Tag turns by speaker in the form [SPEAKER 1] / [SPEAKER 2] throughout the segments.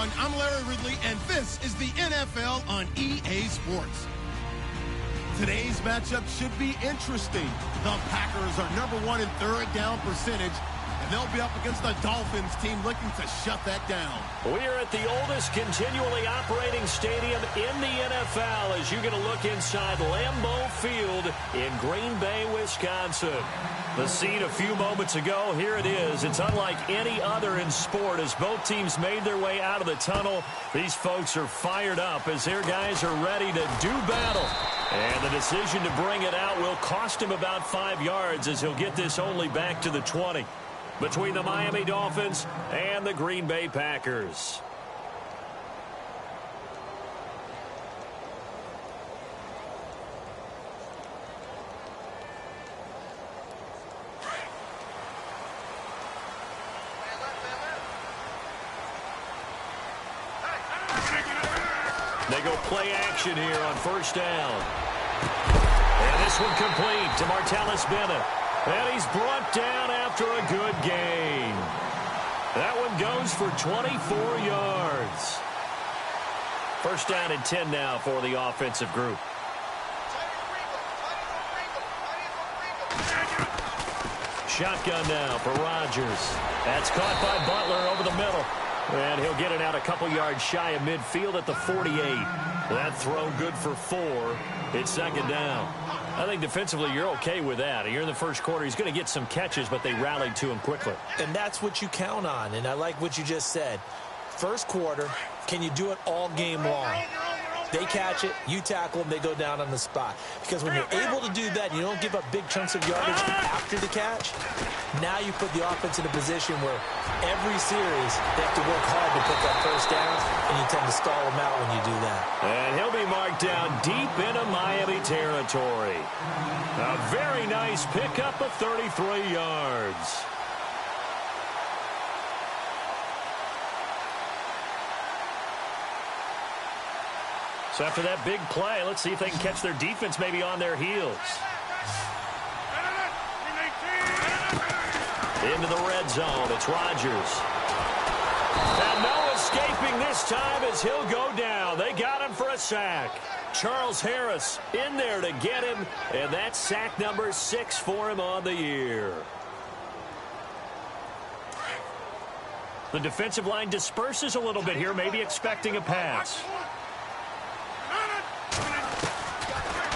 [SPEAKER 1] everyone. I'm Larry Ridley, and this is the NFL on EA Sports. Today's matchup should be interesting. The Packers are #1 in third down percentage, and they'll be up against the Dolphins team looking to shut that down.
[SPEAKER 2] We are at the oldest continually operating stadium in the NFL as you get a look inside Lambeau Field in Green Bay, Wisconsin. The scene a few moments ago, here it is. It's unlike any other in sport as both teams made their way out of the tunnel. These folks are fired up as their guys are ready to do battle. And the decision to bring it out will cost him about 5 yards as he'll get this only back to the 20. Between the Miami Dolphins and the Green Bay Packers. They go play action here on first down. And this one complete to Martellus Bennett. And he's brought down after a good gain. That one goes for 24 yards. First down and 10 now for the offensive group. Shotgun now for Rodgers. That's caught by Butler over the middle. And he'll get it out a couple yards shy of midfield at the 48. That throw good for 4. It's second down. I think defensively you're okay with that. You're in the first quarter. He's going to get some catches, but they rallied to him quickly.
[SPEAKER 3] And that's what you count on. And I like what you just said. First quarter, can you do it all game long? They catch it, you tackle them, they go down on the spot. Because when you're able to do that, you don't give up big chunks of yardage after the catch. Now you put the offense in a position where every series they have to work hard to pick up first downs, and you tend to stall them out when you do that.
[SPEAKER 2] And he'll be marked down deep into Miami territory. A very nice pickup of 33 yards. So after that big play, let's see if they can catch their defense maybe on their heels. Into the red zone, it's Rodgers. And no escaping this time as he'll go down. They got him for a sack. Charles Harris in there to get him, and that's sack number 6 for him on the year. The defensive line disperses a little bit here, maybe expecting a pass.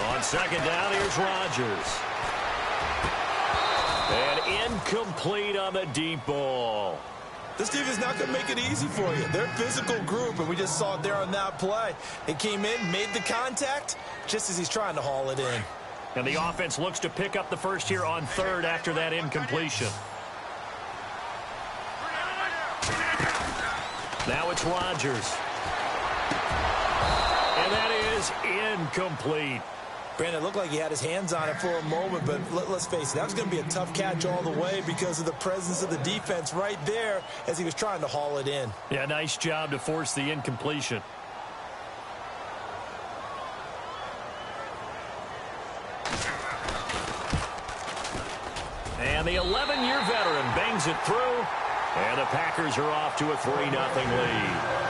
[SPEAKER 2] On second down, here's Rodgers. And incomplete on the deep ball.
[SPEAKER 3] This team is not going to make it easy for you. They're a physical group, and we just saw it there on that play. They came in, made the contact, just as he's trying to haul it in.
[SPEAKER 2] And the offense looks to pick up the first here on third after that incompletion. Now it's Rodgers. And that is incomplete.
[SPEAKER 3] Brandon, it looked like he had his hands on it for a moment, but let's face it, that was going to be a tough catch all the way because of the presence of the defense right there as he was trying to haul it in.
[SPEAKER 2] Yeah, nice job to force the incompletion. And the 11-year veteran bangs it through, and the Packers are off to a 3-0 lead.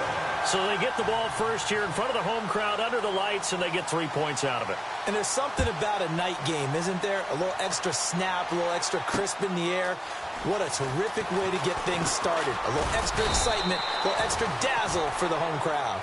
[SPEAKER 2] So they get the ball first here in front of the home crowd under the lights, and they get 3 points out of it.
[SPEAKER 3] And there's something about a night game, isn't there? A little extra snap, a little extra crisp in the air. What a terrific way to get things started. A little extra excitement, a little extra dazzle for the home crowd.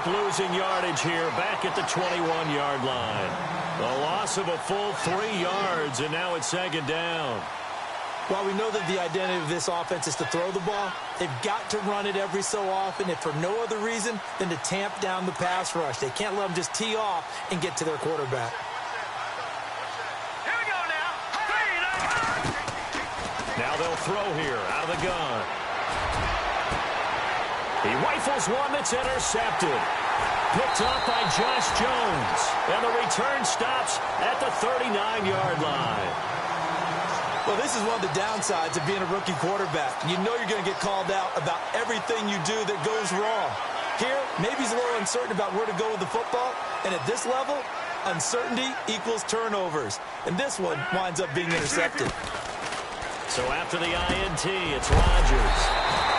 [SPEAKER 2] Losing yardage here back at the 21-yard line. The loss of a full 3 yards, and now it's second down.
[SPEAKER 3] While we know that the identity of this offense is to throw the ball, they've got to run it every so often, if for no other reason than to tamp down the pass rush. They can't let them just tee off and get to their quarterback.
[SPEAKER 4] Here we go now.
[SPEAKER 2] Now they'll throw here out of the gun. He rifles one that's intercepted. Picked up by Josh Jones. And the return stops at the 39-yard line.
[SPEAKER 3] Well, this is one of the downsides of being a rookie quarterback. You know you're going to get called out about everything you do that goes wrong. Here, maybe he's a little uncertain about where to go with the football. And at this level, uncertainty equals turnovers. And this one winds up being intercepted.
[SPEAKER 2] So after the INT, it's Rodgers.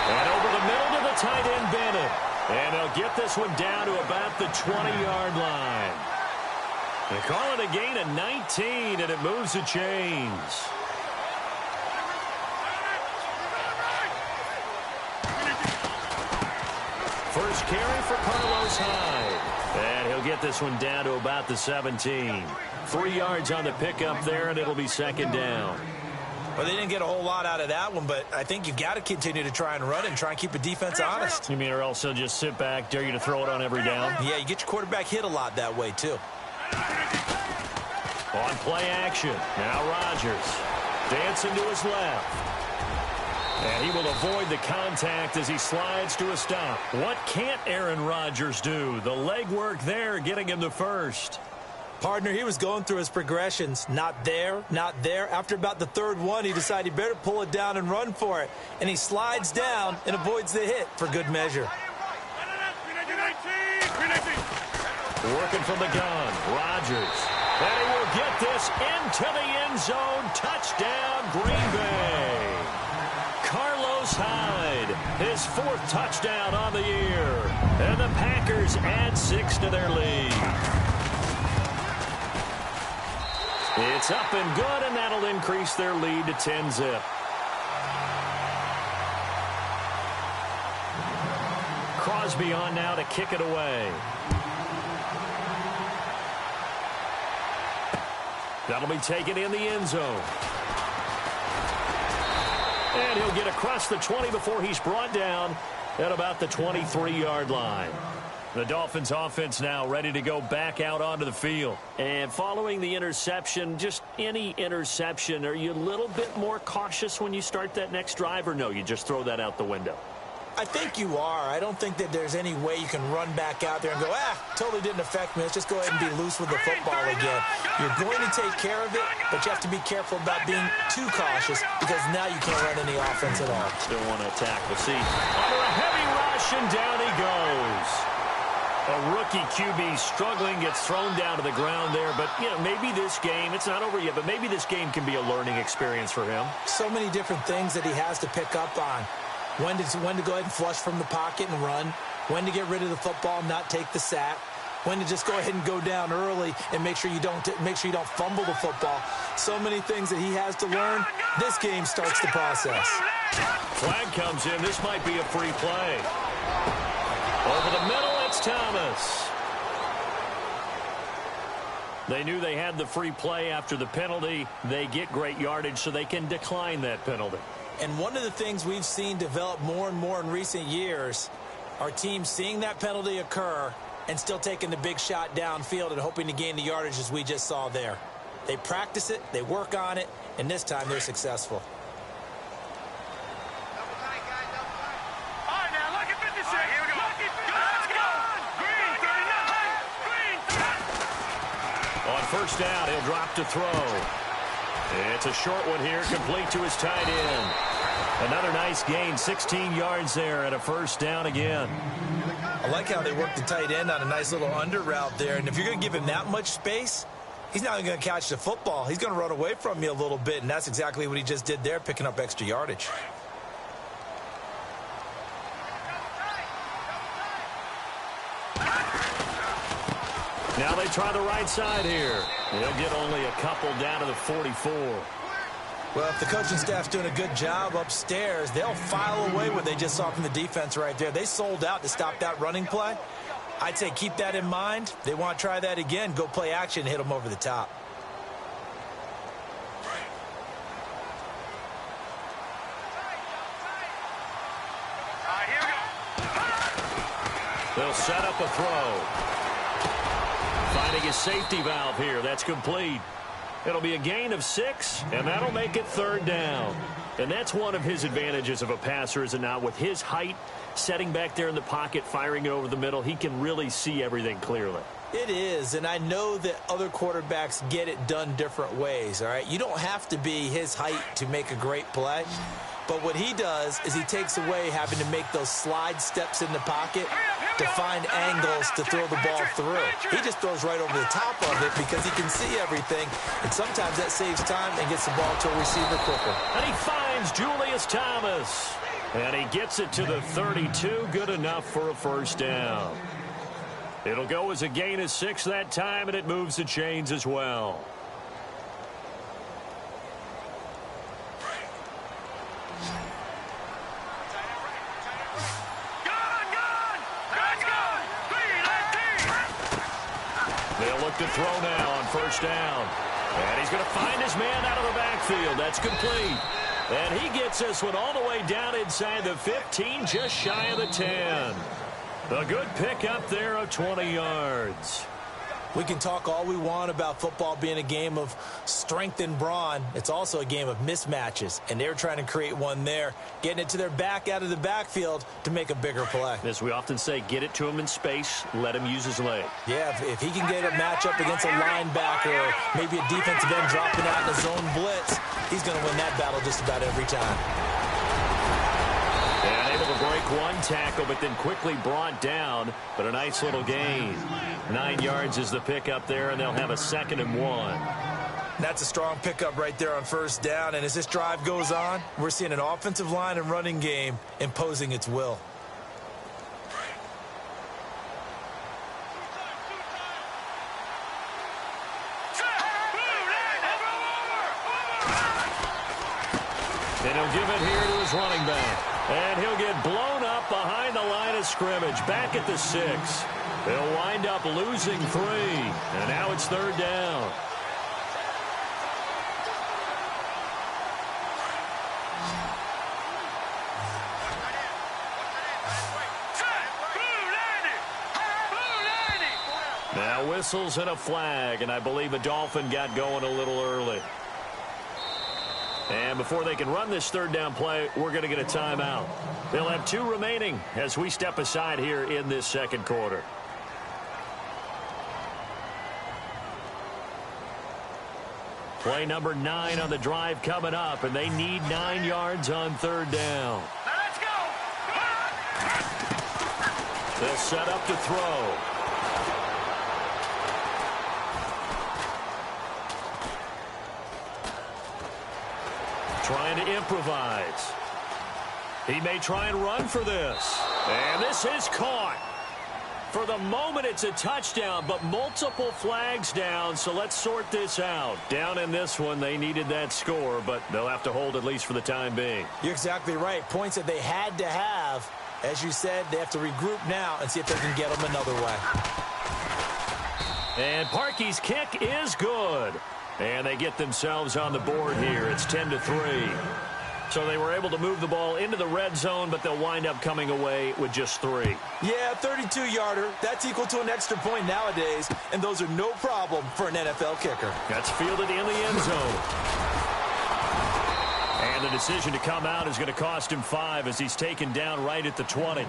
[SPEAKER 2] And over the middle to the tight end, Bennett. And they'll get this one down to about the 20-yard line. They call it a gain of 19, and it moves the chains. First carry for Carlos Hyde. And he'll get this one down to about the 17. 3 yards on the pickup there, and it'll be second down.
[SPEAKER 3] Well, they didn't get a whole lot out of that one, but I think you've got to continue to try and run and try and keep the defense honest.
[SPEAKER 2] You mean or else they'll just sit back, dare you to throw it on every down?
[SPEAKER 3] Yeah, you get your quarterback hit a lot that way, too.
[SPEAKER 2] On play action, now Rodgers. Dancing to his left. And he will avoid the contact as he slides to a stop. What can't Aaron Rodgers do? The leg work there getting him the first.
[SPEAKER 3] Partner, he was going through his progressions. Not there, not there. After about the third one, he decided he better pull it down and run for it. And he slides down and avoids the hit for good measure.
[SPEAKER 2] Working from the gun, Rodgers. And he will get this into the end zone. Touchdown, Green Bay. Carlos Hyde, his 4th touchdown on the year. And the Packers add 6 to their lead. It's up and good, and that'll increase their lead to 10-zip. Crosby on now to kick it away. That'll be taken in the end zone. And he'll get across the 20 before he's brought down at about the 23-yard line. The Dolphins offense now ready to go back out onto the field. And following the interception, just any interception, are you a little bit more cautious when you start that next drive, or no, you just throw that out the window?
[SPEAKER 3] I think you are. I don't think that there's any way you can run back out there and go, totally didn't affect me. Let's just go ahead and be loose with the football again. You're going to take care of it, but you have to be careful about being too cautious because now you can't run any offense at all.
[SPEAKER 2] Still want to attack. We'll see. Under a heavy rush, and down he goes. A rookie QB struggling, gets thrown down to the ground there. But, you know, maybe this game, it's not over yet, but maybe this game can be a learning experience for him.
[SPEAKER 3] So many different things that he has to pick up on. When to go ahead and flush from the pocket and run. When to get rid of the football and not take the sack. When to just go ahead and go down early and make sure you don't fumble the football. So many things that he has to learn. This game starts the process.
[SPEAKER 2] Flag comes in. This might be a free play. Over the middle, it's Thomas. They knew they had the free play after the penalty. They get great yardage, so they can decline that penalty.
[SPEAKER 3] And one of the things we've seen develop more and more in recent years are teams seeing that penalty occur and still taking the big shot downfield and hoping to gain the yardage as we just saw there. They practice it, they work on it, and this time they're successful.
[SPEAKER 2] On first down, he'll drop to throw. It's a short one here, complete to his tight end. Another nice gain, 16 yards there, and a first down again.
[SPEAKER 3] I like how they work the tight end on a nice little under route there. And if you're going to give him that much space, he's not going to catch the football. He's going to run away from you a little bit, and that's exactly what he just did there, picking up extra yardage.
[SPEAKER 2] Now they try the right side here. They'll get only a couple down to the 44.
[SPEAKER 3] Well, if the coaching staff's doing a good job upstairs, they'll file away what they just saw from the defense right there. They sold out to stop that running play. I'd say keep that in mind. They want to try that again. Go play action, hit them over the top.
[SPEAKER 2] They'll set up a throw. Finding his safety valve here. That's complete. It'll be a gain of 6, and that'll make it 3rd down. And that's one of his advantages of a passer, is it not? With his height, setting back there in the pocket, firing it over the middle, he can really see everything clearly.
[SPEAKER 3] It is, and I know that other quarterbacks get it done different ways, all right? You don't have to be his height to make a great play, but what he does is he takes away having to make those slide steps in the pocket to find angles to throw the ball through. He just throws right over the top of it because he can see everything, and sometimes that saves time and gets the ball to a receiver quicker.
[SPEAKER 2] And he finds Julius Thomas, and he gets it to the 32, good enough for a 1st down. It'll go as a gain of 6 that time, and it moves the chains as well. They'll look to throw now on 1st down. And he's going to find his man out of the backfield. That's complete. And he gets this one all the way down inside the 15, just shy of the 10. A good pickup there of 20 yards.
[SPEAKER 3] We can talk all we want about football being a game of strength and brawn. It's also a game of mismatches, and they're trying to create one there, getting it to their back out of the backfield to make a bigger play.
[SPEAKER 2] As we often say, get it to him in space, let him use his leg.
[SPEAKER 3] Yeah, if he can get a matchup against a linebacker or maybe a defensive end dropping out in a zone blitz, he's going to win that battle just about every time.
[SPEAKER 2] And able to break one tackle, but then quickly brought down, but a nice little gain. 9 yards is the pickup there, and they'll have a 2nd and 1.
[SPEAKER 3] That's a strong pickup right there on 1st down, and as this drive goes on, we're seeing an offensive line and running game imposing its will.
[SPEAKER 2] And he'll give it here to his running back. And he'll get blown up behind the line of scrimmage, back at the 6. They'll wind up losing 3. And now it's 3rd down. Now whistles and a flag, and I believe a Dolphin got going a little early. And before they can run this 3rd down play, we're going to get a timeout. They'll have 2 remaining as we step aside here in this 2nd quarter. Play number 9 on the drive coming up, and they need 9 yards on 3rd down.
[SPEAKER 4] Let's go!
[SPEAKER 2] They'll set up to throw. Trying to improvise. He may try and run for this. And this is caught. For the moment, it's a touchdown, but multiple flags down, so let's sort this out. Down in this one, they needed that score, but they'll have to hold at least for the time being.
[SPEAKER 3] You're exactly right. Points that they had to have. As you said, they have to regroup now and see if they can get them another way.
[SPEAKER 2] And Parkey's kick is good. And they get themselves on the board here. It's 10-3. So they were able to move the ball into the red zone, but they'll wind up coming away with just 3.
[SPEAKER 3] Yeah, 32-yarder. That's equal to an extra point nowadays, and those are no problem for an NFL kicker.
[SPEAKER 2] That's fielded in the end zone. And the decision to come out is going to cost him 5 as he's taken down right at the 20.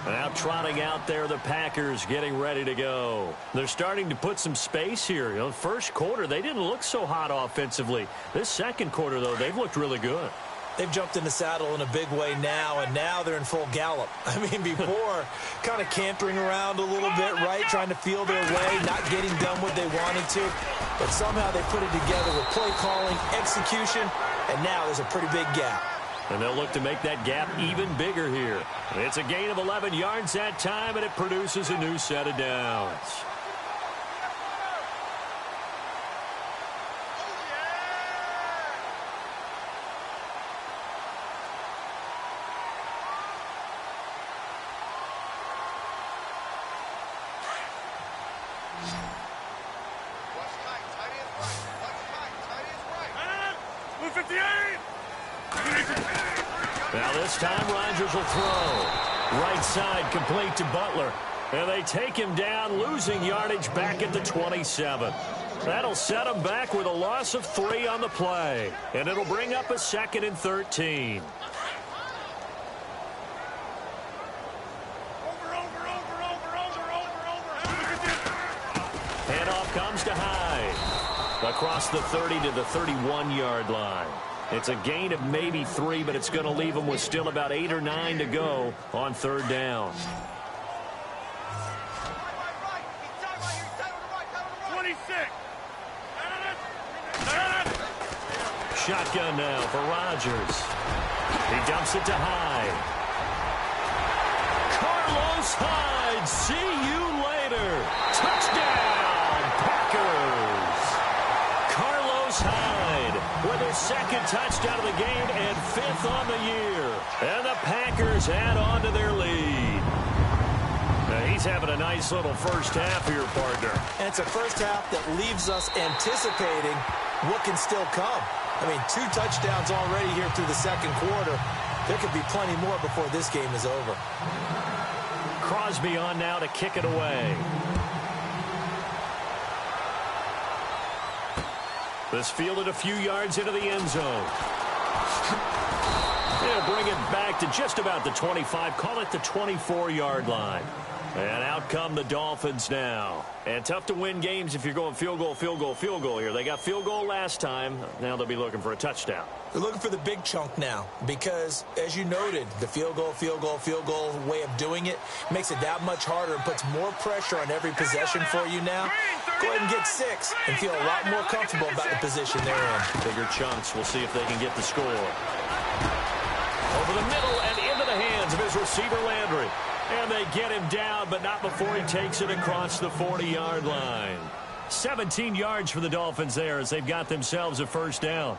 [SPEAKER 2] Now trotting out there, the Packers getting ready to go. They're starting to put some space here. You know, first quarter, they didn't look so hot offensively. This 2nd quarter, though, they've looked really good.
[SPEAKER 3] They've jumped in the saddle in a big way now, and now they're in full gallop. I mean, before, kind of cantering around a little bit, right, trying to feel their way, not getting done what they wanted to. But somehow they put it together with play calling, execution, and now there's a pretty big gap.
[SPEAKER 2] And they'll look to make that gap even bigger here. It's a gain of 11 yards that time, and it produces a new set of downs. Now this time Rodgers will throw. Right side complete to Butler. And they take him down, losing yardage back at the 27. That'll set them back with a loss of 3 on the play. And it'll bring up a 2nd and 13. Handoff comes to Hyde. Across the 30 to the 31-yard line. It's a gain of maybe 3, but it's going to leave them with still about 8 or 9 to go on 3rd down.
[SPEAKER 1] 26.
[SPEAKER 2] Shotgun now for Rodgers. He dumps it to Hyde. Carlos Hyde, see you later. Touchdown, Packers. Carlos Hyde with his 2nd touchdown of the game and 5th on the year. And the Packers add on to their lead. Now he's having a nice little first half here, partner.
[SPEAKER 3] And it's a first half that leaves us anticipating what can still come. I mean, 2 touchdowns already here through the 2nd quarter. There could be plenty more before this game is over.
[SPEAKER 2] Crosby on now to kick it away. This fielded a few yards into the end zone. They'll bring it back to just about the 25. Call it the 24-yard line. And out come the Dolphins now. And tough to win games if you're going field goal, field goal, field goal here. They got field goal last time. Now they'll be looking for a touchdown.
[SPEAKER 3] They're looking for the big chunk now because, as you noted, the field goal way of doing it makes it that much harder and puts more pressure on every possession for you now. Go ahead and get 6 and feel a lot more comfortable about the position they're in.
[SPEAKER 2] Bigger chunks. We'll see if they can get the score. Over the middle and into the hands of his receiver, Landry. And they get him down, but not before he takes it across the 40-yard line. 17 yards for the Dolphins there as they've got themselves a first down.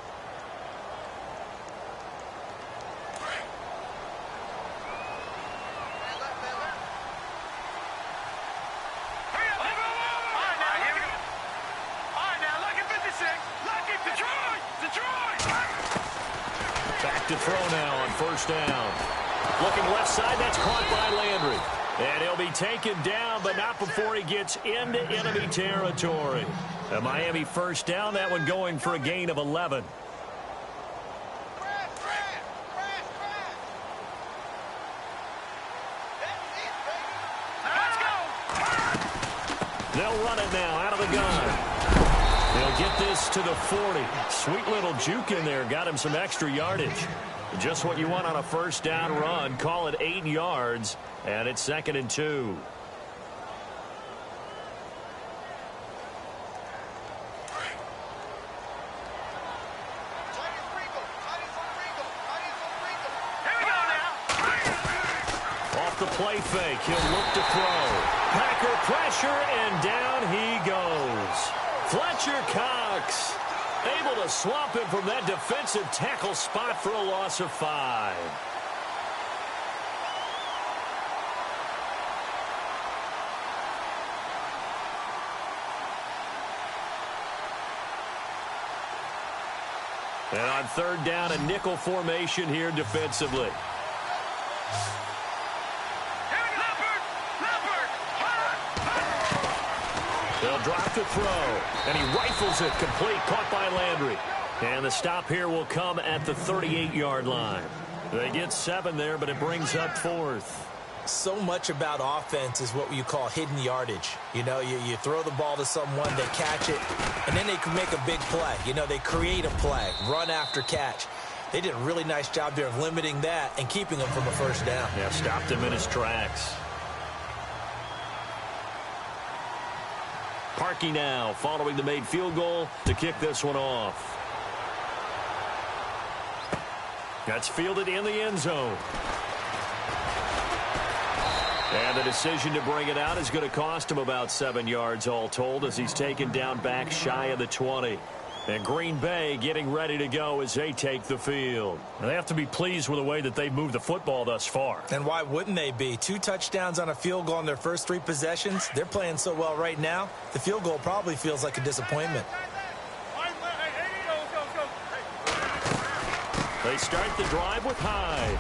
[SPEAKER 2] Back to throw now on first down. Looking left side, that's caught by Landry. And he'll be taken down, but not before he gets into enemy territory. A Miami first down, that one going for a gain of 11. They'll run it now out of the gun. They'll get this to the 40. Sweet little juke in there. Got him some extra yardage. Just what you want on a first down run. Call it 8 yards, and it's 2nd and 2. Off the play fake, he'll look to throw. Packer pressure, and down he goes. Fletcher Cox able to swamp him from that defensive tackle spot for a loss of 5. And on 3rd down, a nickel formation here defensively. They'll drop to throw, and he rifles it complete, caught by Landry. And the stop here will come at the 38-yard line. They get 7 there, but it brings up 4th.
[SPEAKER 3] So much about offense is what you call hidden yardage. You know, you throw the ball to someone, they catch it, and then they can make a big play. You know, they create a play, run after catch. They did a really nice job there of limiting that and keeping him from a first down.
[SPEAKER 2] Yeah, stopped him in his tracks. Parkey now following the made field goal to kick this one off. That's fielded in the end zone. And the decision to bring it out is going to cost him about 7 yards all told as he's taken down back shy of the 20. And Green Bay getting ready to go as they take the field. And they have to be pleased with the way that they've moved the football thus far.
[SPEAKER 3] And why wouldn't they be? 2 touchdowns on a field goal on their first 3 possessions. They're playing so well right now, the field goal probably feels like a disappointment.
[SPEAKER 2] They start the drive with Hyde.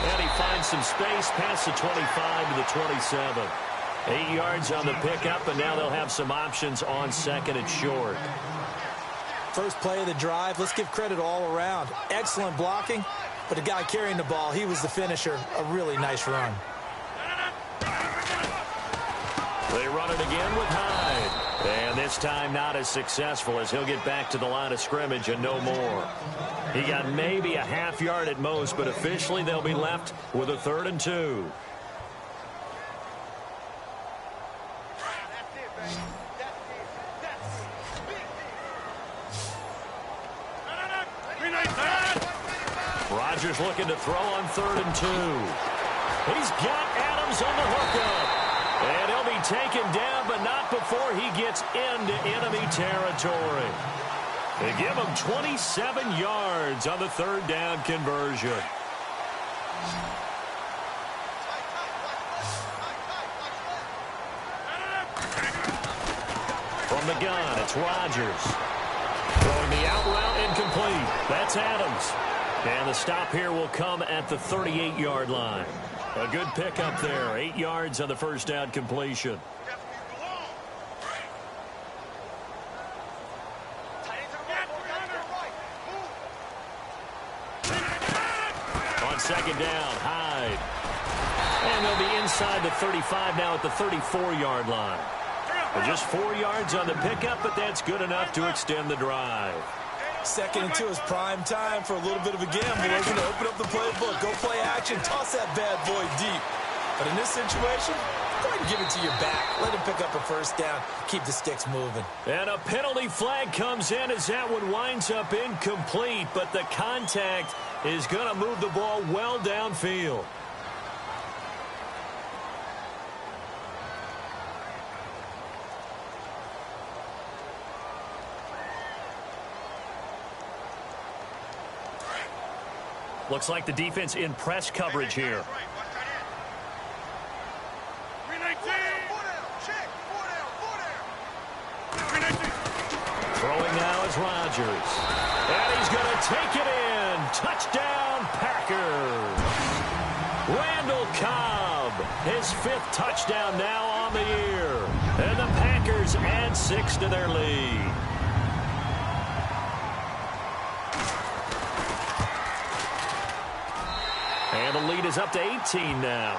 [SPEAKER 2] And he finds some space past the 25 to the 27. 8 yards on the pickup, and now they'll have some options on 2nd and short.
[SPEAKER 3] First play of the drive, let's give credit all around. Excellent blocking, but the guy carrying the ball, he was the finisher. A really nice run.
[SPEAKER 2] They run it again with Hyde. And this time not as successful as he'll get back to the line of scrimmage and no more. He got maybe a half yard at most, but officially they'll be left with a 3rd and 2. Rodgers looking to throw on 3rd and 2. He's got Adams on the hookup. And he'll be taken down, but not before he gets into enemy territory. They give him 27 yards on the 3rd down conversion. From the gun, it's Rodgers. Throwing the out route incomplete. That's Adams. And the stop here will come at the 38-yard line. A good pickup there. 8 yards on the 1st down completion. On 2nd down, Hyde. And they'll be inside the 35 now at the 34-yard line. Just 4 yards on the pickup, but that's good enough to extend the drive.
[SPEAKER 3] 2nd and 2 is prime time for a little bit of a gamble. We're going to open up the playbook, go play action, toss that bad boy deep. But in this situation, go ahead and give it to your back. Let him pick up a 1st down, keep the sticks moving.
[SPEAKER 2] And a penalty flag comes in as that one winds up incomplete, but the contact is going to move the ball well downfield. Looks like the defense in press coverage here. Throwing now is Rodgers. And he's going to take it in. Touchdown, Packers. Randall Cobb, his 5th touchdown now on the year. And the Packers add 6 to their lead. And the lead is up to 18 now.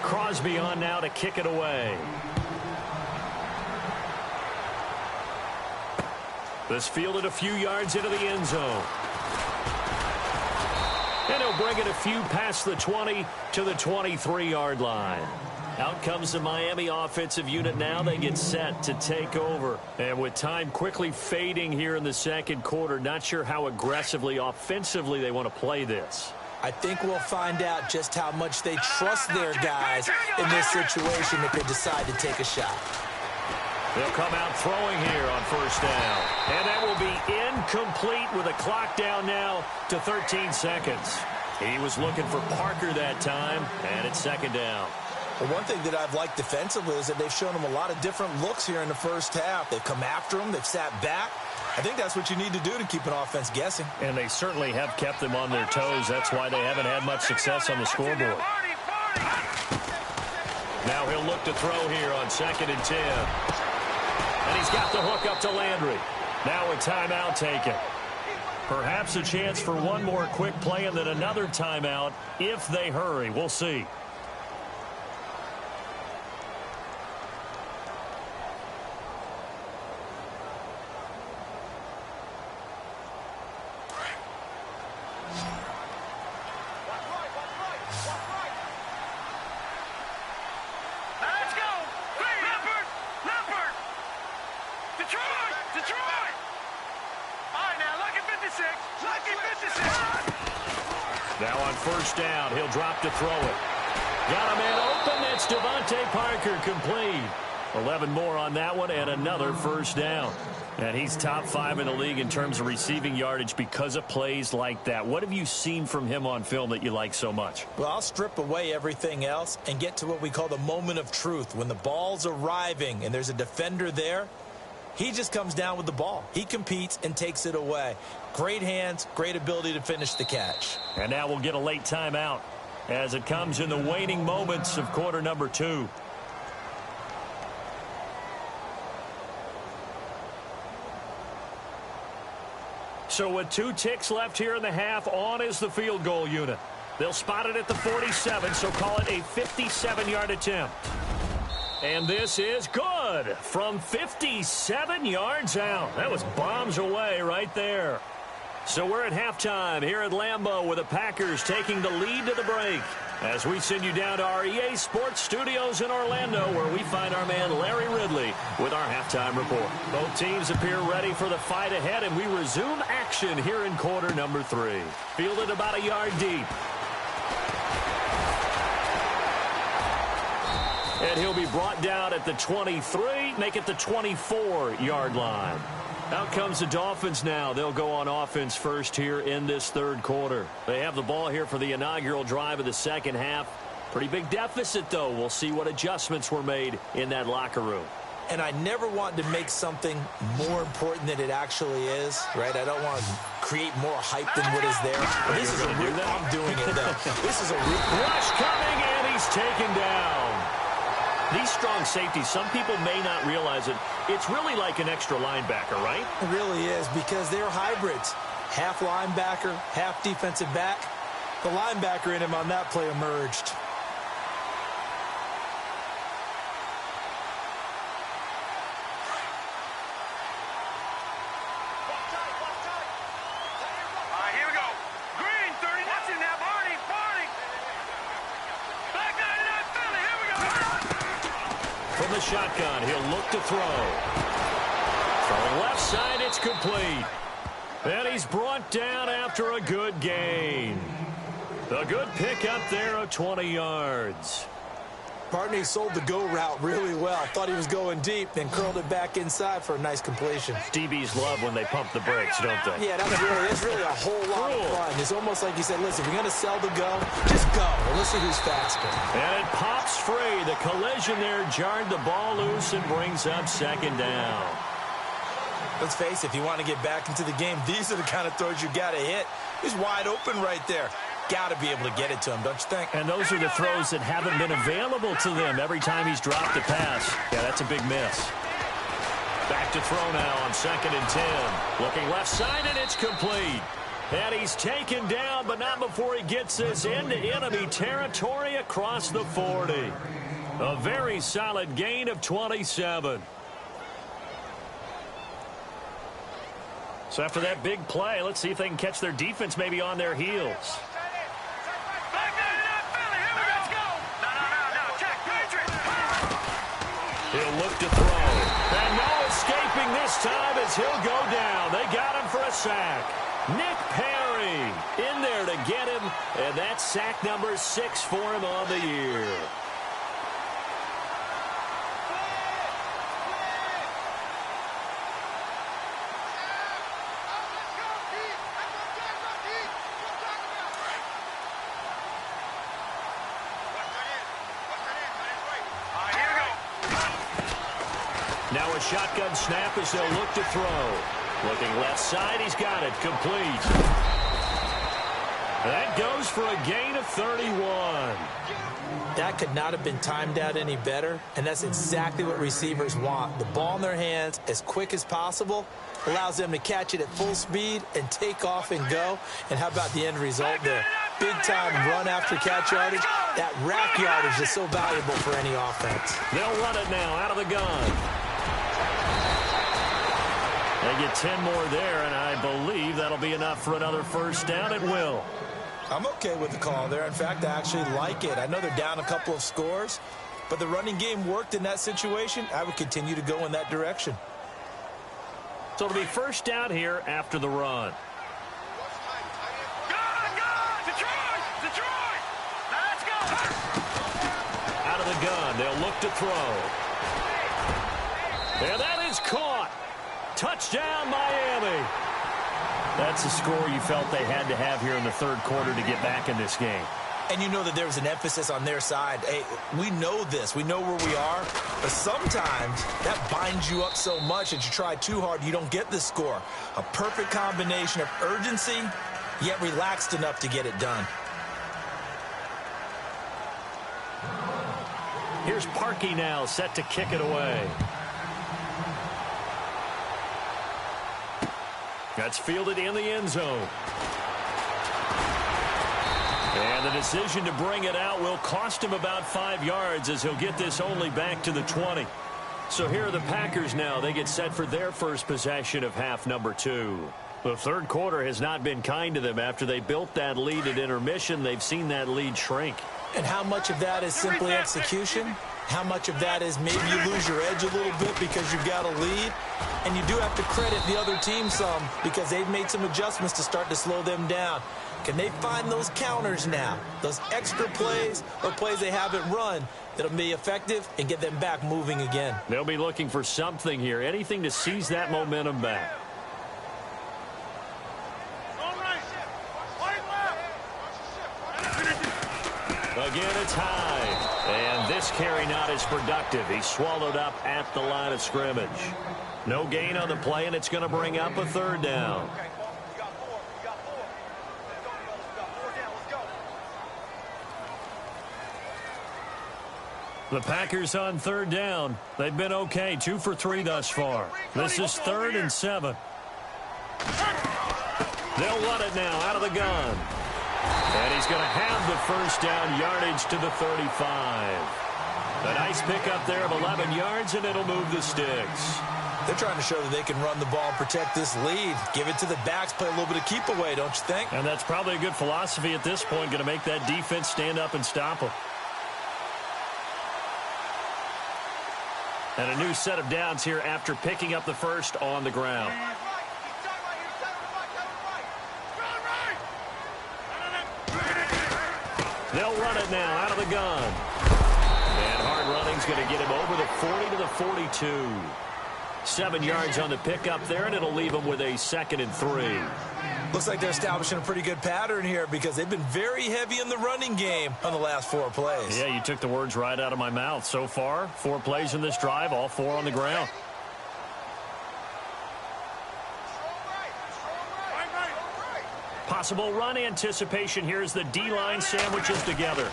[SPEAKER 2] Crosby on now to kick it away. This fielded a few yards into the end zone. And he'll bring it a few past the 20 to the 23-yard line. Out comes the Miami offensive unit now. They get set to take over. And with time quickly fading here in the 2nd quarter, not sure how aggressively, offensively they want to play this.
[SPEAKER 3] I think we'll find out just how much they trust their guys in this situation if they decide to take a shot.
[SPEAKER 2] They'll come out throwing here on 1st down. And that will be incomplete with a clock down now to 13 seconds. He was looking for Parker that time, and it's 2nd down.
[SPEAKER 3] Well, one thing that I've liked defensively is that they've shown him a lot of different looks here in the 1st half. They've come after him. They've sat back. I think that's what you need to do to keep an offense guessing.
[SPEAKER 2] And they certainly have kept them on their toes. That's why they haven't had much success on the scoreboard. Now he'll look to throw here on 2nd and 10. And he's got the hook up to Landry. Now a timeout taken. Perhaps a chance for one more quick play and then another timeout if they hurry. We'll see. Now on 1st down, he'll drop to throw it. Got a man open. That's Devontae Parker, complete. 11 more on that one and another 1st down. And he's top 5 in the league in terms of receiving yardage because of plays like that. What have you seen from him on film that you like so much?
[SPEAKER 3] Well, I'll strip away everything else and get to what we call the moment of truth. When the ball's arriving and there's a defender there, He just comes down with the ball. He competes and takes it away. Great hands, great ability to finish the catch.
[SPEAKER 2] And now we'll get a late timeout as it comes in the waning moments of quarter number 2. So with 2 ticks left here in the half, on is the field goal unit. They'll spot it at the 47, so call it a 57-yard attempt. And this is good from 57 yards out. That was bombs away right there. So we're at halftime here at Lambeau with the Packers taking the lead to the break as we send you down to our EA Sports Studios in Orlando, where we find our man Larry Ridley with our halftime report. Both teams appear ready for the fight ahead, and we resume action here in quarter number 3. Fielded about a yard deep. And he'll be brought down at the 23, make it the 24-yard line. Out comes the Dolphins now. They'll go on offense first here in this third quarter. They have the ball here for the inaugural drive of the second half. Pretty big deficit, though. We'll see what adjustments were made in that locker room.
[SPEAKER 3] And I never want to make something more important than it actually is, right? I don't want to create more hype than what is there. This is a real, I'm doing it, though. This is a real
[SPEAKER 2] rush coming, and he's taken down. These strong safeties, some people may not realize it. It's really like an extra linebacker, right?
[SPEAKER 3] It really is, because they're hybrids. Half linebacker, half defensive back. The linebacker in him on that play emerged.
[SPEAKER 2] From the shotgun, he'll look to throw. From the left side, it's complete. And he's brought down after a good gain. A good pickup there of 20 yards.
[SPEAKER 3] Partner sold the go route really well. Thought he was going deep, then curled it back inside for a nice completion.
[SPEAKER 2] DBs love when they pump the brakes, don't they?
[SPEAKER 3] Yeah, that's really a whole lot of fun. It's almost like you said, listen, if you're going to sell the go, just go. And let's see who's faster.
[SPEAKER 2] And it pops free. The collision there jarred the ball loose and brings up second down.
[SPEAKER 3] Let's face it, if you want to get back into the game, these are the kind of throws you got to hit. He's wide open right there. Got to be able to get it to him, don't you think?
[SPEAKER 2] And those are the throws that haven't been available to them every time he's dropped a pass. Yeah, that's a big miss. Back to throw now on 2nd and 10. Looking left side, and it's complete. And he's taken down, but not before he gets this into enemy territory across the 40. A very solid gain of 27. So after that big play, let's see if they can catch their defense maybe on their heels. He'll look to throw. And no escaping this time as he'll go down. They got him for a sack. Nick Perry in there to get him. And that's sack number 6 for him on the year. Now a shotgun snap as they'll look to throw. Looking left side, he's got it. Complete. That goes for a gain of 31.
[SPEAKER 3] That could not have been timed out any better, and that's exactly what receivers want. The ball in their hands as quick as possible allows them to catch it at full speed and take off and go. And how about the end result there? Big-time run after catch yardage. That rack yardage is so valuable for any offense.
[SPEAKER 2] They'll run it now out of the gun. They get 10 more there, and I believe that'll be enough for another first down. It will.
[SPEAKER 3] I'm okay with the call there. In fact, I actually like it. I know they're down a couple of scores, but the running game worked in that situation. I would continue to go in that direction.
[SPEAKER 2] So it'll be first down here after the run.
[SPEAKER 4] Detroit! Let's go!
[SPEAKER 2] Out of the gun, they'll look to throw. And that is caught. Touchdown, Miami. That's a score you felt they had to have here in the third quarter to get back in this game.
[SPEAKER 3] And you know that there's an emphasis on their side. Hey, we know this. We know where we are. But sometimes that binds you up so much that you try too hard, you don't get the score. A perfect combination of urgency, yet relaxed enough to get it done.
[SPEAKER 2] Here's Parkey now, set to kick it away. That's fielded in the end zone. And the decision to bring it out will cost him about 5 yards as he'll get this only back to the 20. So here are the Packers now. They get set for their first possession of half number 2. The third quarter has not been kind to them. After they built that lead at intermission, they've seen that lead shrink.
[SPEAKER 3] And how much of that is simply execution? How much of that is maybe you lose your edge a little bit because you've got a lead? And you do have to credit the other team some because they've made some adjustments to start to slow them down. Can they find those counters now, those extra plays or plays they haven't run that'll be effective and get them back moving again?
[SPEAKER 2] They'll be looking for something here, anything to seize that momentum back. Again, it's Hyde. And this carry not as productive. He's swallowed up at the line of scrimmage. No gain on the play, and it's going to bring up a third down. The Packers on third down. They've been okay, 2 for 3 thus far. This is 3rd and 7. They'll run it now out of the gun. And he's going to have the first down, yardage to the 35. A nice pickup there of 11 yards, and it'll move the sticks.
[SPEAKER 3] They're trying to show that they can run the ball and protect this lead. Give it to the backs, play a little bit of keep away, don't you think?
[SPEAKER 2] And that's probably a good philosophy at this point, going to make that defense stand up and stop them. And a new set of downs here after picking up the first on the ground. They'll run it now out of the gun. And hard running's going to get him over the 40 to the 42. 7 yards on the pickup there, and it'll leave him with a 2nd and 3.
[SPEAKER 3] Looks like they're establishing a pretty good pattern here because they've been very heavy in the running game on the last 4 plays.
[SPEAKER 2] Yeah, you took the words right out of my mouth. So far, 4 plays in this drive, all 4 on the ground. Possible run anticipation here as the D-line sandwiches together.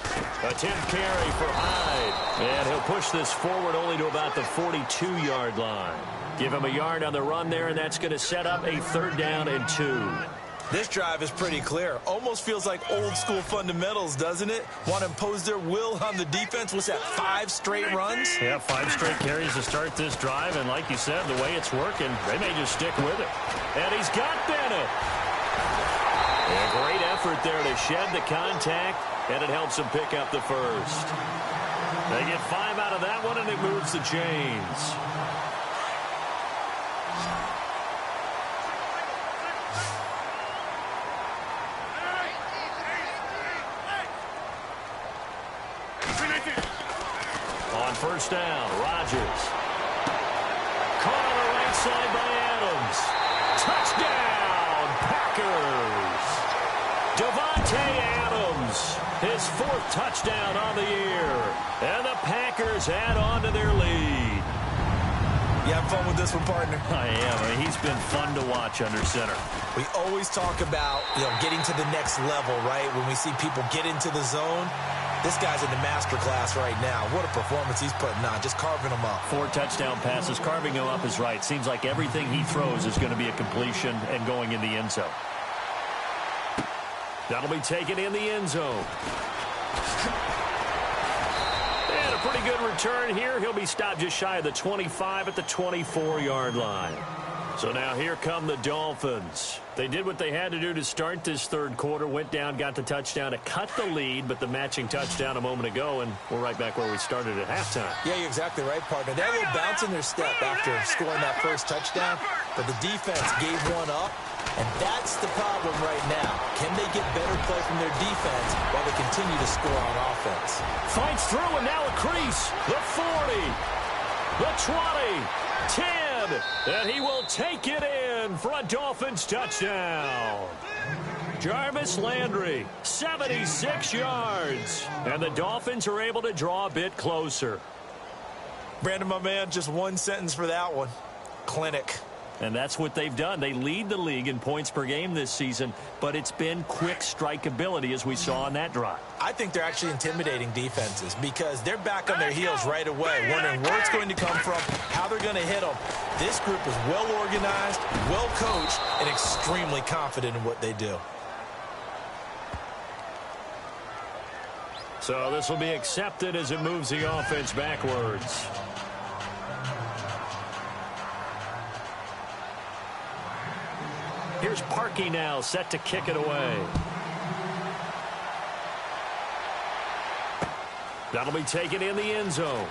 [SPEAKER 2] A 10th carry for Hyde. And he'll push this forward only to about the 42-yard line. Give him a yard on the run there, and that's going to set up a 3rd down and 2.
[SPEAKER 3] This drive is pretty clear. Almost feels like old-school fundamentals, doesn't it? Want to impose their will on the defense. What's that, 5 straight runs?
[SPEAKER 2] Yeah, 5 straight carries to start this drive, and like you said, the way it's working, they may just stick with it. And he's got Bennett. A great effort there to shed the contact, and it helps him pick up the first. They get 5 out of that one, and it moves the chains. On first down, Rodgers. Caught on the right side by Adams. Touchdown, Packers. Devontae Adams, his 4th touchdown on the year. And the Packers add on to their lead.
[SPEAKER 3] You have fun with this one, partner?
[SPEAKER 2] I am. I mean, he's been fun to watch under center.
[SPEAKER 3] We always talk about, getting to the next level, right? When we see people get into the zone. This guy's in the master class right now. What a performance he's putting on, just carving them up.
[SPEAKER 2] 4 touchdown passes. Carving him up is right. Seems like everything he throws is going to be a completion and going in the end zone. That'll be taken in the end zone. And a pretty good return here. He'll be stopped just shy of the 25 at the 24-yard line. So now here come the Dolphins. They did what they had to do to start this third quarter. Went down, got the touchdown to cut the lead, but the matching touchdown a moment ago, and we're right back where we started at halftime.
[SPEAKER 3] Yeah, you're exactly right, partner. They had a little bounce in their step after scoring that first touchdown, but the defense gave one up, and that's the problem right now. Can they get better play from their defense while they continue to score on offense?
[SPEAKER 2] Fights through, and now a crease. The 40, the 20, 10, and he will take it in for a Dolphins touchdown. Jarvis Landry, 76 yards. And the Dolphins are able to draw a bit closer.
[SPEAKER 3] Brandon, my man, just one sentence for that one. Clinic.
[SPEAKER 2] And that's what they've done. They lead the league in points per game this season, but it's been quick strike ability as we saw on that drive.
[SPEAKER 3] I think they're actually intimidating defenses because they're back on their heels right away, wondering where it's going to come from, how they're going to hit them. This group is well organized, well coached, and extremely confident in what they do.
[SPEAKER 2] So this will be accepted as it moves the offense backwards. Here's Parkey now, set to kick it away. That'll be taken in the end zone.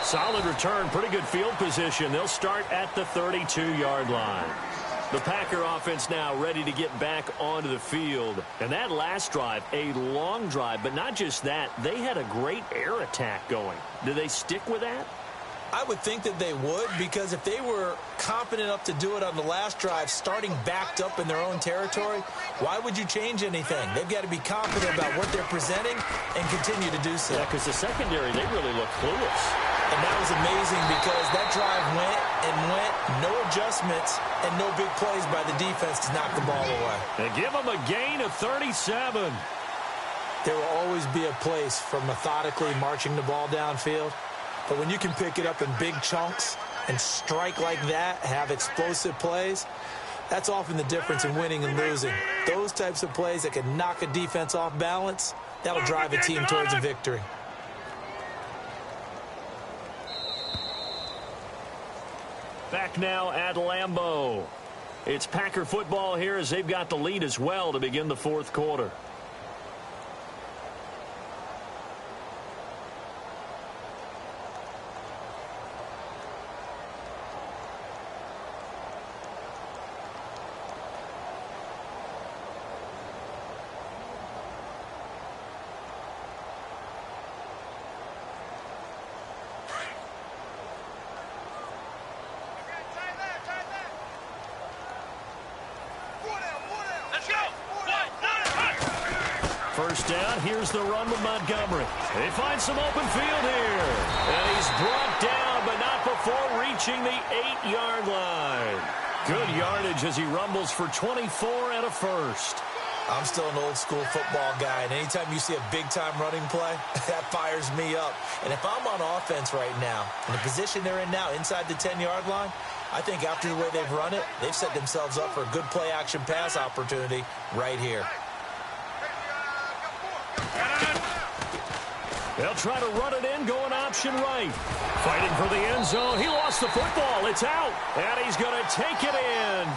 [SPEAKER 2] Solid return, pretty good field position. They'll start at the 32-yard line. The Packer offense now ready to get back onto the field. And that last drive, a long drive, but not just that, they had a great air attack going. Do they stick with that?
[SPEAKER 3] I would think that they would, because if they were confident enough to do it on the last drive, starting backed up in their own territory, why would you change anything? They've got to be confident about what they're presenting and continue to do so.
[SPEAKER 2] Yeah, because the secondary, they really look clueless.
[SPEAKER 3] And that was amazing because that drive went and went, no adjustments, and no big plays by the defense to knock the ball away.
[SPEAKER 2] They give them a gain of 37.
[SPEAKER 3] There will always be a place for methodically marching the ball downfield. But when you can pick it up in big chunks and strike like that, have explosive plays, that's often the difference in winning and losing. Those types of plays that can knock a defense off balance, that'll drive a team towards a victory.
[SPEAKER 2] Back now at Lambeau. It's Packer football here as they've got the lead as well to begin the fourth quarter. First down, here's the run with Montgomery. They find some open field here. And he's brought down, but not before reaching the 8-yard line. Good yardage as he rumbles for 24 and a first.
[SPEAKER 3] I'm still an old-school football guy, and anytime you see a big-time running play, that fires me up. And if I'm on offense right now, in the position they're in now, inside the 10-yard line, I think after the way they've run it, they've set themselves up for a good play-action pass opportunity right here.
[SPEAKER 2] They'll try to run it in, going option right. Fighting for the end zone. He lost the football. It's out. And he's going to take it in.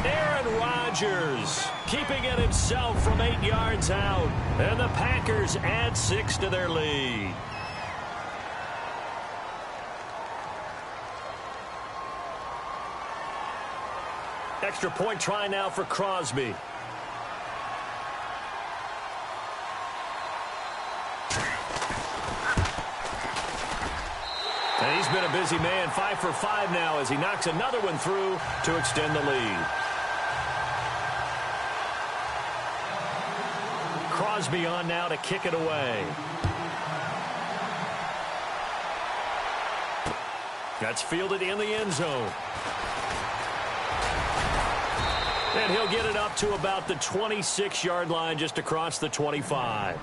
[SPEAKER 2] Aaron Rodgers keeping it himself from 8 yards out. And the Packers add 6 to their lead. Extra point try now for Crosby. And he's been a busy man, 5 for 5 now as he knocks another one through to extend the lead. Crosby on now to kick it away. That's fielded in the end zone. And he'll get it up to about the 26-yard line just across the 25.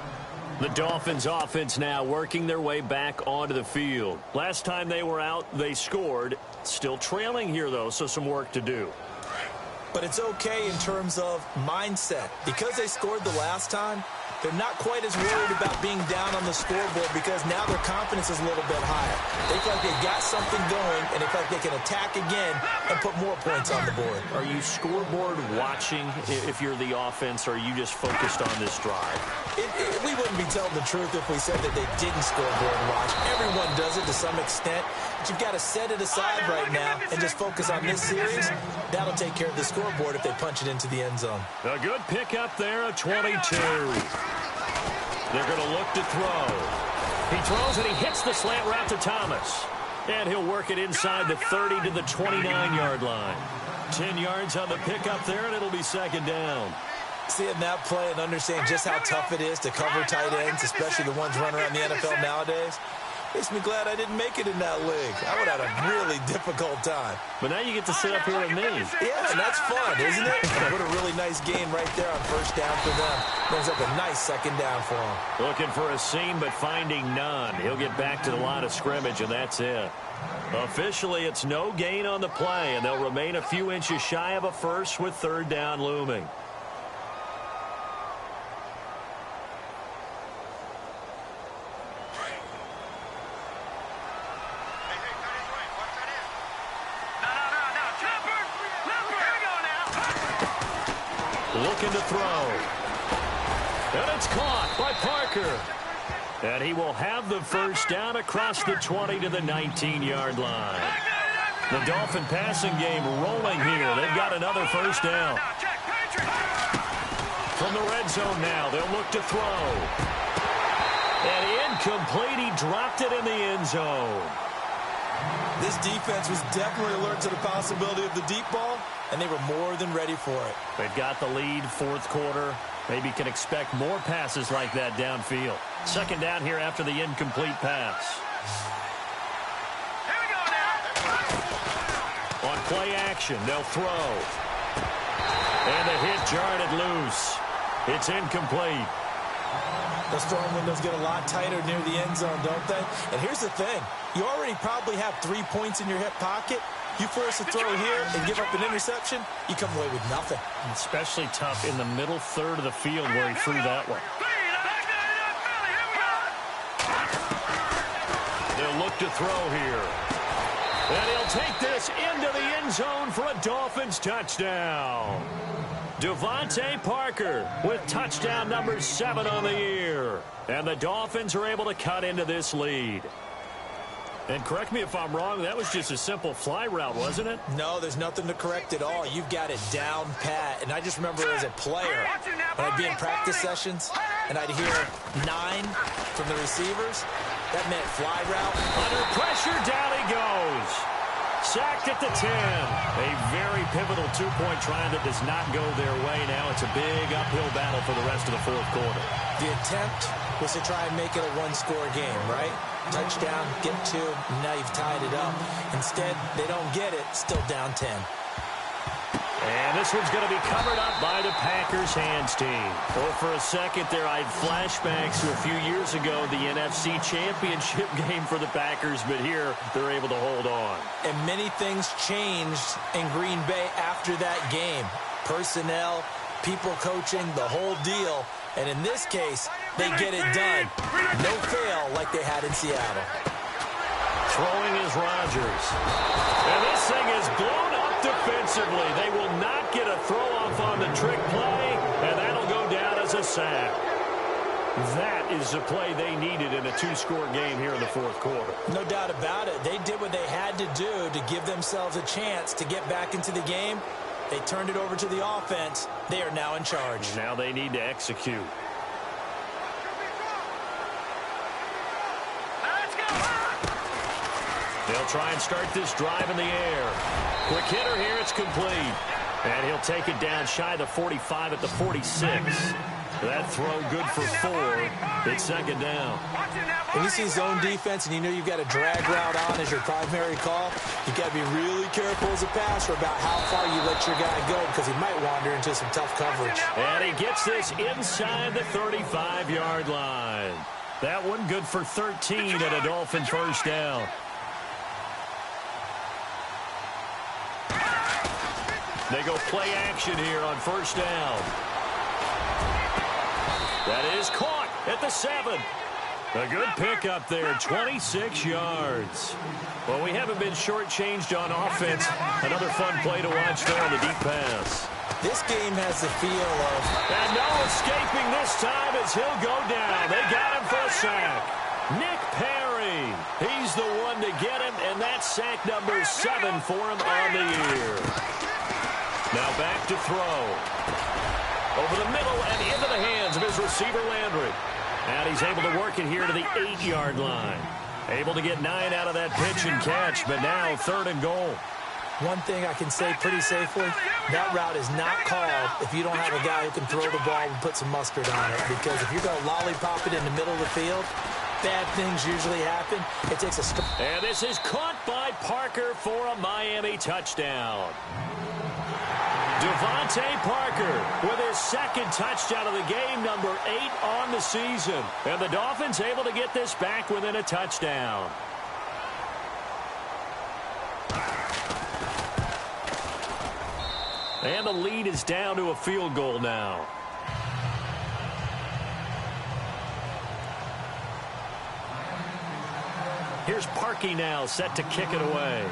[SPEAKER 2] The Dolphins offense now working their way back onto the field. Last time they were out, they scored. Still trailing here, though, so some work to do.
[SPEAKER 3] But it's okay in terms of mindset. Because they scored the last time, they're not quite as worried about being down on the scoreboard because now their confidence is a little bit higher. They feel like they've got something going, and they feel like they can attack again and put more points on the board.
[SPEAKER 2] Are you scoreboard watching if you're the offense, or are you just focused on this drive?
[SPEAKER 3] We wouldn't be telling the truth if we said that they didn't scoreboard watch. Everyone does it to some extent, but you've got to set it aside right now and just focus on this series. That'll take care of the scoreboard if they punch it into the end zone.
[SPEAKER 2] A good pick up there, a 22. They're going to look to throw. He throws and he hits the slant route to Thomas. And he'll work it inside the 30 to the 29-yard line. 10 yards on the pickup there, and it'll be second down.
[SPEAKER 3] Seeing that play and understand just how tough it is to cover tight ends, especially the ones running around the NFL nowadays, makes me glad I didn't make it in that league. I would have had a really difficult time.
[SPEAKER 2] But now you get to sit up here with me.
[SPEAKER 3] Yeah, and that's fun, isn't it? What a really nice game right there on first down for them. Brings up a nice second down for them.
[SPEAKER 2] Looking for a seam, but finding none. He'll get back to the line of scrimmage, and that's it. Officially, it's no gain on the play, and they'll remain a few inches shy of a first with third down looming. Looking to throw. And it's caught by Parker. And he will have the first down across the 20 to the 19-yard line. The Dolphin passing game rolling here. They've got another first down. From the red zone now, they'll look to throw. And incomplete. He dropped it in the end zone.
[SPEAKER 3] This defense was definitely alert to the possibility of the deep ball, and they were more than ready for it.
[SPEAKER 2] They've got the lead, fourth quarter. Maybe can expect more passes like that downfield. Second down here after the incomplete pass.
[SPEAKER 4] Here we go now.
[SPEAKER 2] On play action, they'll throw. And the hit jarred it loose. It's incomplete.
[SPEAKER 3] Those throwing windows get a lot tighter near the end zone, don't they? And here's the thing. You already probably have 3 points in your hip pocket. You force a throw here and give up an interception, you come away with nothing.
[SPEAKER 2] Especially tough in the middle third of the field where he threw that one. They'll look to throw here. And he'll take this into the end zone for a Dolphins touchdown. Devontae Parker with touchdown number 7 on the year. And the Dolphins are able to cut into this lead. And correct me if I'm wrong, that was just a simple fly route, wasn't it?
[SPEAKER 3] No, there's nothing to correct at all. You've got it down pat. And I just remember as a player, when I'd be in practice sessions, and I'd hear 9 from the receivers, that meant fly route.
[SPEAKER 2] Under pressure, down he goes. Sacked at the 10. A very pivotal two-point try that does not go their way now. It's a big uphill battle for the rest of the fourth quarter.
[SPEAKER 3] The attempt was to try and make it a one-score game, right? Touchdown, get 2, now you've tied it up. Instead, they don't get it, still down 10.
[SPEAKER 2] And this one's going to be covered up by the Packers hands team. Well, for a second there, I had flashbacks to a few years ago, the NFC Championship game for the Packers, but here they're able to hold on.
[SPEAKER 3] And many things changed in Green Bay after that game. Personnel, people coaching, the whole deal. And in this case, they get it done. No fail like they had in Seattle.
[SPEAKER 2] Throwing is Rodgers. And this thing is blown up defensively. They will not get a throw-off on the trick play, and that'll go down as a sack. That is the play they needed in a 2-score game here in the fourth quarter.
[SPEAKER 3] No doubt about it. They did what they had to do to give themselves a chance to get back into the game. They turned it over to the offense. They are now in charge.
[SPEAKER 2] Now they need to execute. They'll try and start this drive in the air. Quick hitter here, it's complete. And he'll take it down shy of the 45 at the 46. That throw good for 4. It's second down.
[SPEAKER 3] When you see zone defense and you know you've got a drag route on as your primary call, you've got to be really careful as a passer about how far you let your guy go because he might wander into some tough coverage.
[SPEAKER 2] And he gets this inside the 35-yard line. That one good for 13 at a Dolphin first down. They go play action here on first down. That is caught at the 7. A good pickup there, 26 yards. Well, we haven't been shortchanged on offense. Another fun play to watch there on the deep pass.
[SPEAKER 3] This game has the feel of...
[SPEAKER 2] And no escaping this time as he'll go down. They got him for a sack. Nick Perry. He's the one to get him, and that's sack number 7 for him on the year. Now back to throw. Over the middle and into the hands of his receiver, Landry. And he's able to work it here to the 8-yard line. Able to get 9 out of that pitch and catch, but now 3rd and goal.
[SPEAKER 3] One thing I can say pretty safely, that route is not called if you don't have a guy who can throw the ball and put some mustard on it. Because if you're going to lollipop it in the middle of the field, bad things usually happen. It takes a...
[SPEAKER 2] And this is caught by Parker for a Miami touchdown. Devontae Parker with his 2nd touchdown of the game, number 8 on the season. And the Dolphins able to get this back within a touchdown. And the lead is down to a field goal now. Here's Parkey now, set to kick it away.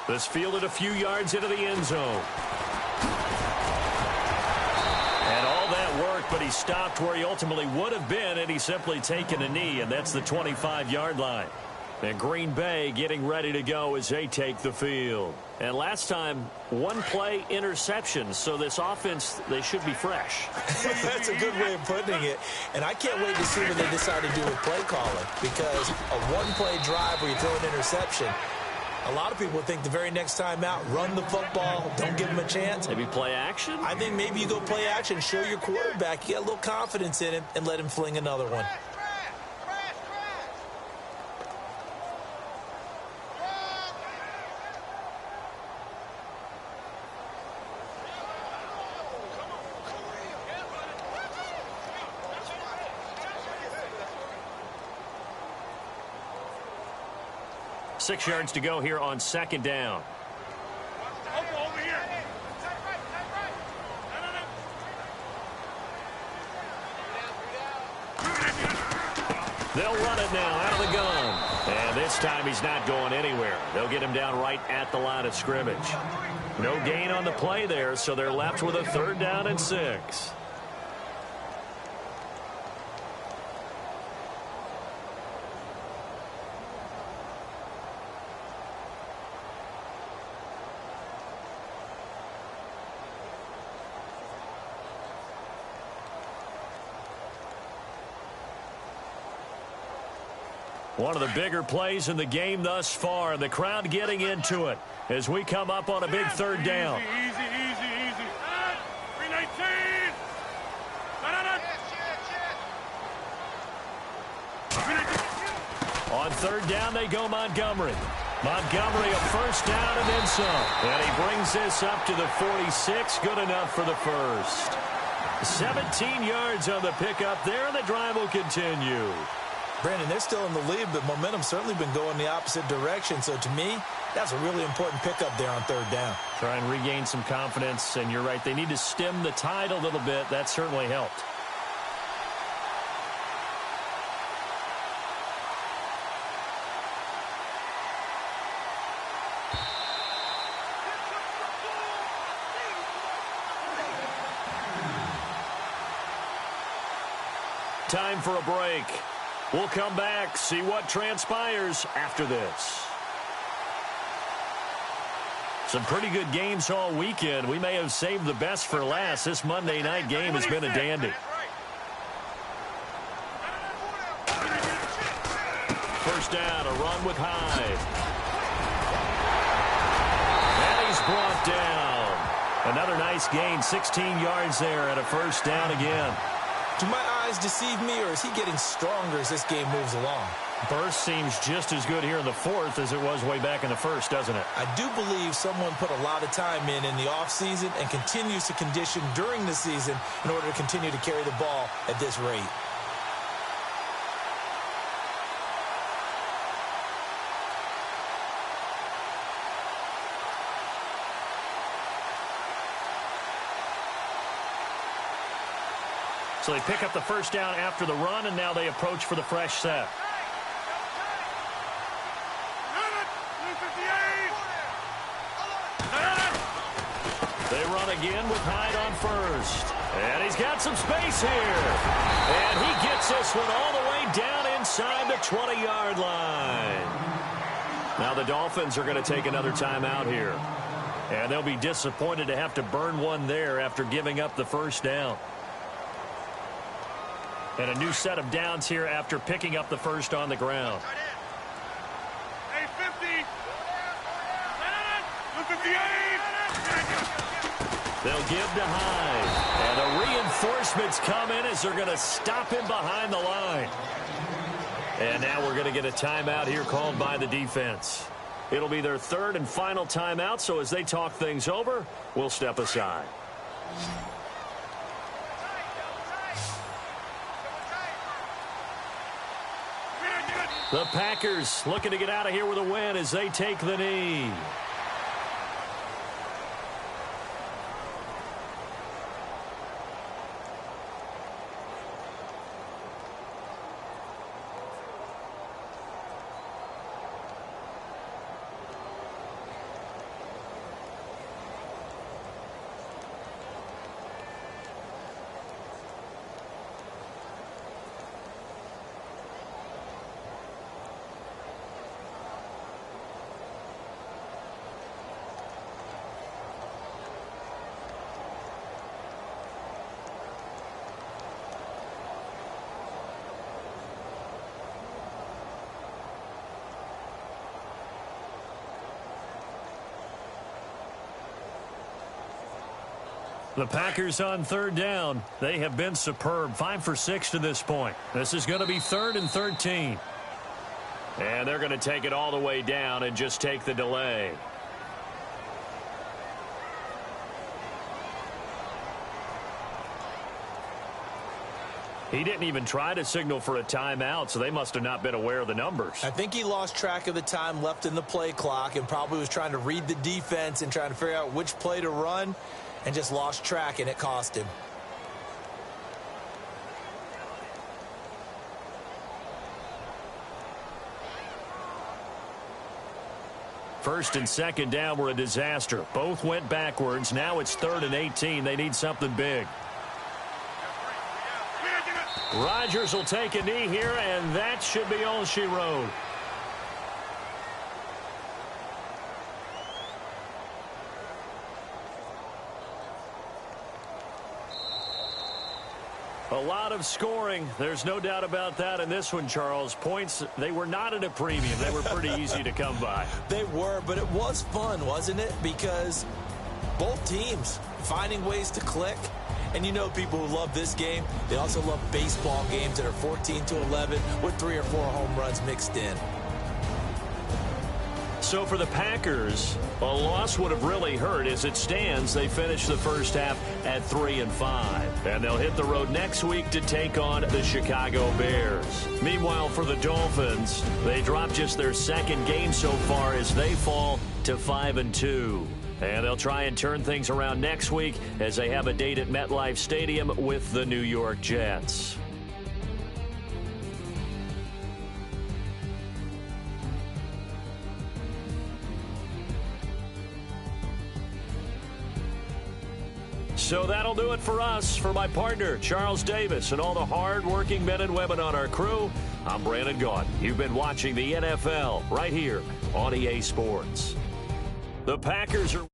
[SPEAKER 2] This fielded a few yards into the end zone. And all that work, but he stopped where he ultimately would have been, and he's simply taken a knee, and that's the 25-yard line. And Green Bay getting ready to go as they take the field. And last time, 1 play interception. So this offense, they should be fresh.
[SPEAKER 3] That's a good way of putting it. And I can't wait to see what they decide to do with play calling. Because a 1-play drive where you throw an interception, a lot of people think the very next time out, run the football, don't give him a chance.
[SPEAKER 2] Maybe play action?
[SPEAKER 3] I think maybe you go play action, show your quarterback, you got a little confidence in him, and let him fling another one.
[SPEAKER 2] Six yards to go here on 2nd down. They'll run it now out of the gun. And this time he's not going anywhere. They'll get him down right at the line of scrimmage. No gain on the play there, so they're left with a 3rd down and 6. One of the bigger plays in the game thus far. The crowd getting into it as we come up on a big 3rd down.
[SPEAKER 4] Easy. 319.
[SPEAKER 2] On 3rd down, they go Montgomery. Montgomery a 1st down and then some. And he brings this up to the 46. Good enough for the 1st. 17 yards on the pickup there, and the drive will continue.
[SPEAKER 3] Brandon, they're still in the lead, but momentum's certainly been going the opposite direction. So to me, that's a really important pickup there on 3rd down.
[SPEAKER 2] Try and regain some confidence, and you're right. They need to stem the tide a little bit. That certainly helped. Time for a break. We'll come back, see what transpires after this. Some pretty good games all weekend. We may have saved the best for last. This Monday night game has been a dandy. 1st down, a run with Hyde. And he's brought down. Another nice gain, 16 yards there and a 1st down again.
[SPEAKER 3] Do my eyes deceive me, or is he getting stronger as this game moves along?
[SPEAKER 2] Burst seems just as good here in the 4th as it was way back in the 1st, doesn't it?
[SPEAKER 3] I do believe someone put a lot of time in the offseason and continues to condition during the season in order to continue to carry the ball at this rate.
[SPEAKER 2] So they pick up the 1st down after the run, and now they approach for the fresh set. They run again with Hyde on 1st. And he's got some space here. And he gets this one all the way down inside the 20-yard line. Now the Dolphins are going to take another timeout here. And they'll be disappointed to have to burn one there after giving up the first down. And a new set of downs here after picking up the first on the ground.
[SPEAKER 4] Hey, 50. 58.
[SPEAKER 2] They'll give to Hyde. And the reinforcements come in as they're going to stop him behind the line. And now we're going to get a timeout here called by the defense. It'll be their third and final timeout, so as they talk things over, we'll step aside. The Packers looking to get out of here with a win as they take the knee. The Packers on third down. They have been superb. 5 for 6 to this point. This is going to be 3rd and 13. And they're going to take it all the way down and just take the delay. He didn't even try to signal for a timeout, so they must have not been aware of the numbers.
[SPEAKER 3] I think he lost track of the time left in the play clock and probably was trying to read the defense and trying to figure out which play to run. And just lost track, and it cost him.
[SPEAKER 2] First and second down were a disaster. Both went backwards. Now it's 3rd and 18. They need something big. Rodgers will take a knee here, and that should be all she wrote. A lot of scoring. There's no doubt about that in this one, Charles. Points, they were not at a premium. They were pretty easy to come by.
[SPEAKER 3] They were, but it was fun, wasn't it? Because both teams finding ways to click. And you know people who love this game, they also love baseball games that are 14-11 with 3 or 4 home runs mixed in.
[SPEAKER 2] So for the Packers, a loss would have really hurt. As it stands, they finished the first half at 3-5. And they'll hit the road next week to take on the Chicago Bears. Meanwhile, for the Dolphins, they dropped just their second game so far as they fall to 5-2. And they'll try and turn things around next week as they have a date at MetLife Stadium with the New York Jets. So that'll do it for us. For my partner, Charles Davis, and all the hard-working men and women on our crew, I'm Brandon Gaudin. You've been watching the NFL right here on EA Sports. The Packers are...